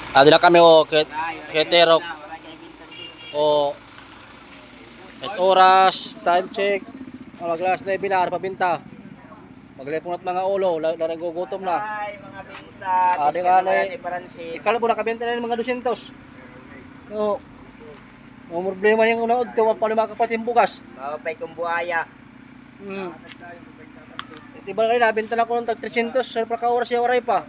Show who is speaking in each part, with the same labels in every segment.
Speaker 1: Adi na kami o keterok o at oras, time check. Maglas na ibinar pabinta. Maglepunot mga ulo, larang gugutom na.
Speaker 2: Ay, mga binta.
Speaker 1: Adi nga na ikala po nakabenta na yung mga 200. No. Ang problema yung unaod, palima ka pati yung bugas.
Speaker 2: Mapay kong buhaya.
Speaker 1: Diba kayo, nabenta na ko ng tag 300, sir, pa ka oras yung waray pa.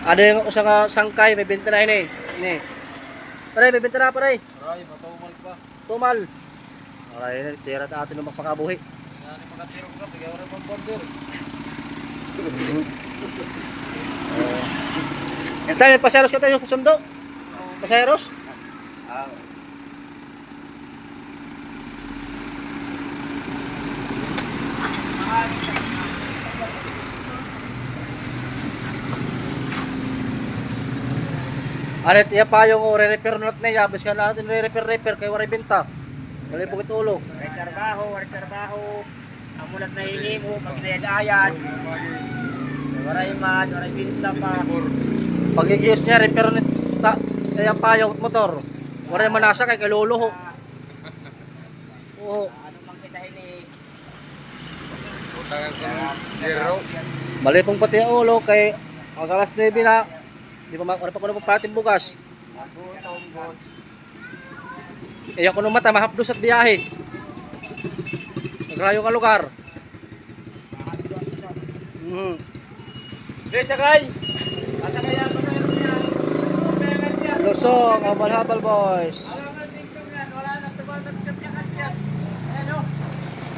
Speaker 1: Ada yung usang sangkay, may benta na ini. Ini. Paray, may benta na paray.
Speaker 3: Aray, matumal pa.
Speaker 1: Tumal. Aray, tira na atin ng magpakabuhi.
Speaker 3: Yan yung mga tirong ka, bigyan mo ng border.
Speaker 1: Yan tayo, may paseros ka tayo sa sundo. Paseros? Arit, iya pa yung re-repair not na iya. Bas ka natin re-repair kay waray benta. Wala po kitulo.
Speaker 2: Waray trabaho. Ang mulat na hinimo, pag nayadayan. Waray man, waray binta pa.
Speaker 1: Pagigiyos niya, repair net iya pa yung motor. Waray manasa kay kaluluho. Oo.
Speaker 2: Ano mang kita ini?
Speaker 3: Utangan ko zero.
Speaker 1: Mali pong pati ang ulo kay ang alas 9 na. Di pa wala pa ko na patin bugas.
Speaker 2: Nagutom, boss.
Speaker 1: Iya ko nung mata mahapdos at biyahe. Nagrayo ka lugar.
Speaker 2: Dre, sakay! Pasakay yan, pasakay yan.
Speaker 1: Lusong, habal-habal boys.
Speaker 2: Wala na, tuba na chat niya kasyas. Ayan o.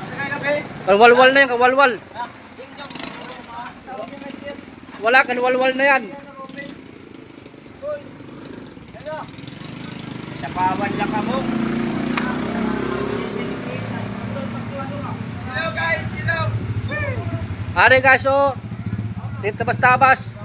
Speaker 2: Pasakay na, be.
Speaker 1: Kawalwal na yan, kawalwal.
Speaker 2: Ding-dong.
Speaker 1: Wala, kanwalwal na yan.
Speaker 2: Napawan lang ka mo. Hello guys, hello.
Speaker 1: Are guys, oh. Tabas-tabas.